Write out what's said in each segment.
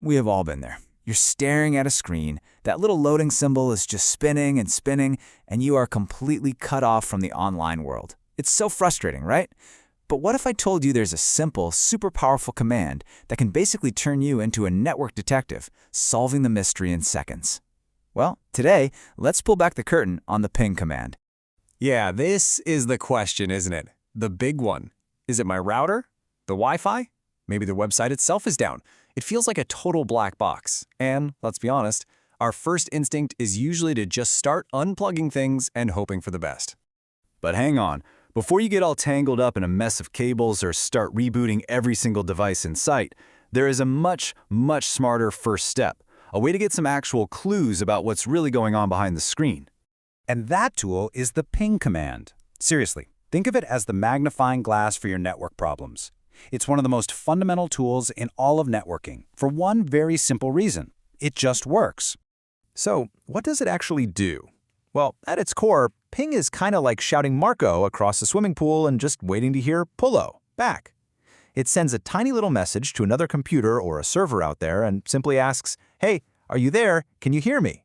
We have all been there. You're staring at a screen, that little loading symbol is just spinning and spinning, and you are completely cut off from the online world. It's so frustrating, right? But what if I told you there's a simple, super powerful command that can basically turn you into a network detective, solving the mystery in seconds? Well, today, let's pull back the curtain on the ping command. Yeah, this is the question, isn't it? The big one. Is it my router? The Wi-Fi? Maybe the website itself is down. It feels like a total black box. And, let's be honest, our first instinct is usually to just start unplugging things and hoping for the best. But hang on. Before you get all tangled up in a mess of cables or start rebooting every single device in sight, there is a much, much smarter first step, a way to get some actual clues about what's really going on behind the screen. And that tool is the ping command. Seriously, think of it as the magnifying glass for your network problems. It's one of the most fundamental tools in all of networking, for one very simple reason. It just works. So, what does it actually do? Well, at its core, ping is kind of like shouting Marco across a swimming pool and just waiting to hear Pullo back. It sends a tiny little message to another computer or a server out there and simply asks, "Hey, are you there? Can you hear me?"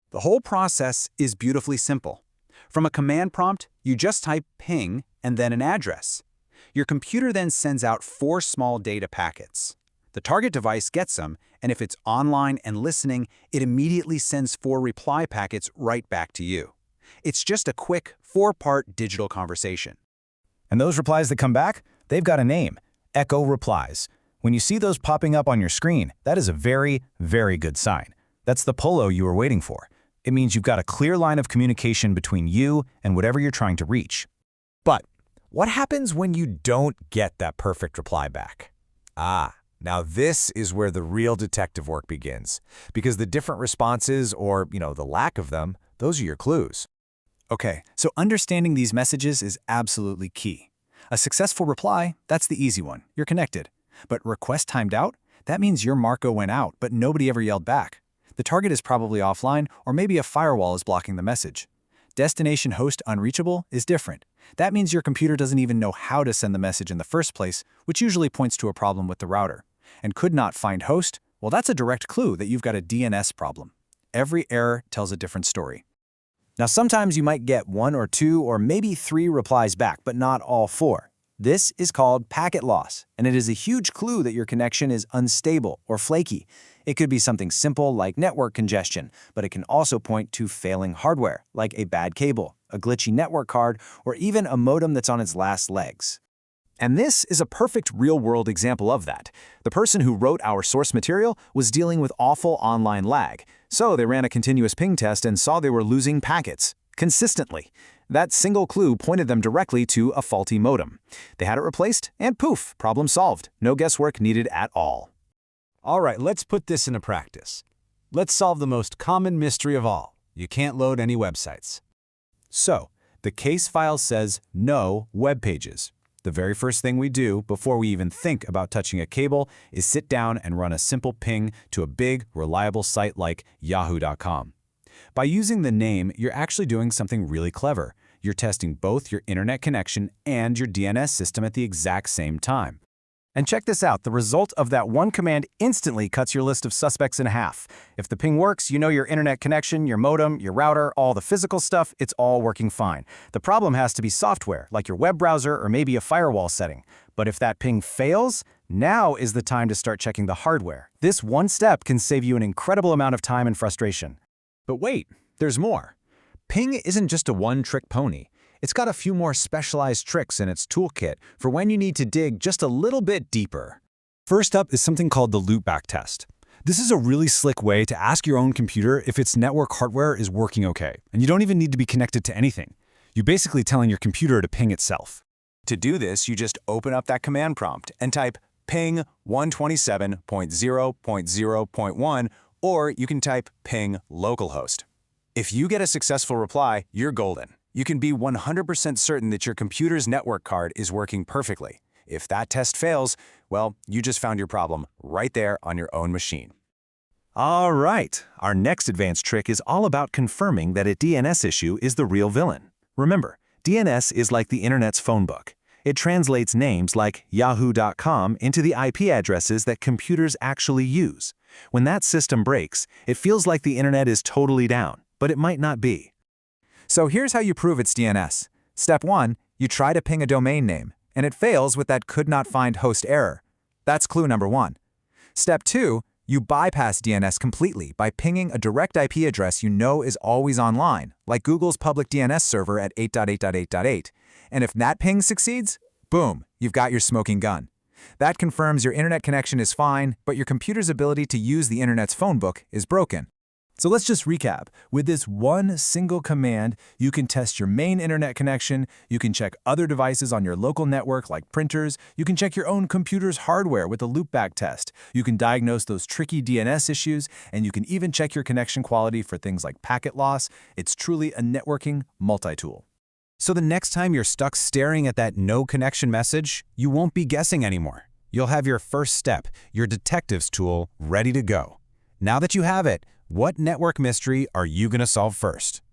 The whole process is beautifully simple. From a command prompt, you just type ping and then an address. Your computer then sends out 4 small data packets. The target device gets them, and if it's online and listening, it immediately sends 4 reply packets right back to you. It's just a quick 4-part digital conversation. And those replies that come back, they've got a name, Echo Replies. When you see those popping up on your screen, that is a very, very good sign. That's the Pullo you were waiting for. It means you've got a clear line of communication between you and whatever you're trying to reach. But what happens when you don't get that perfect reply back? Now this is where the real detective work begins, because the different responses or, the lack of them, those are your clues. Okay, so understanding these messages is absolutely key. A successful reply, that's the easy one. You're connected. But request timed out? That means your Marco went out, but nobody ever yelled back. The target is probably offline, or maybe a firewall is blocking the message. Destination host unreachable is different. That means your computer doesn't even know how to send the message in the first place, which usually points to a problem with the router. And could not find host? Well, that's a direct clue that you've got a DNS problem. Every error tells a different story. Now, sometimes you might get 1 or 2 or maybe 3 replies back, but not all 4. This is called packet loss, and it is a huge clue that your connection is unstable or flaky. It could be something simple like network congestion, but it can also point to failing hardware, like a bad cable, a glitchy network card, or even a modem that's on its last legs. And this is a perfect real-world example of that. The person who wrote our source material was dealing with awful online lag, so they ran a continuous ping test and saw they were losing packets consistently. That single clue pointed them directly to a faulty modem. They had it replaced, and poof, problem solved. No guesswork needed at all. All right, let's put this into practice. Let's solve the most common mystery of all. You can't load any websites. So, the case file says no web pages. The very first thing we do before we even think about touching a cable is sit down and run a simple ping to a big, reliable site like yahoo.com. By using the name, you're actually doing something really clever. You're testing both your internet connection and your DNS system at the exact same time. And check this out, the result of that one command instantly cuts your list of suspects in half. If the ping works, you know your internet connection, your modem, your router, all the physical stuff, it's all working fine. The problem has to be software, like your web browser or maybe a firewall setting. But if that ping fails, now is the time to start checking the hardware. This one step can save you an incredible amount of time and frustration. But wait, there's more. Ping isn't just a one-trick pony. It's got a few more specialized tricks in its toolkit for when you need to dig just a little bit deeper. First up is something called the loopback test. This is a really slick way to ask your own computer if its network hardware is working okay, and you don't even need to be connected to anything. You're basically telling your computer to ping itself. To do this, you just open up that command prompt and type ping 127.0.0.1, or you can type ping localhost. If you get a successful reply, you're golden. You can be 100% certain that your computer's network card is working perfectly. If that test fails, well, you just found your problem right there on your own machine. All right, our next advanced trick is all about confirming that a DNS issue is the real villain. Remember, DNS is like the internet's phone book. It translates names like yahoo.com into the IP addresses that computers actually use. When that system breaks, it feels like the internet is totally down, but it might not be. So here's how you prove it's DNS. Step 1, you try to ping a domain name, and it fails with that could not find host error. That's clue number 1. Step 2, you bypass DNS completely by pinging a direct IP address you know is always online, like Google's public DNS server at 8.8.8.8. And if that ping succeeds, boom, you've got your smoking gun. That confirms your internet connection is fine, but your computer's ability to use the internet's phone book is broken. So let's just recap. With this one single command, you can test your main internet connection, you can check other devices on your local network like printers, you can check your own computer's hardware with a loopback test, you can diagnose those tricky DNS issues, and you can even check your connection quality for things like packet loss. It's truly a networking multi-tool. So the next time you're stuck staring at that no connection message, you won't be guessing anymore. You'll have your first step, your detective's tool, ready to go. Now that you have it, what network mystery are you going to solve first?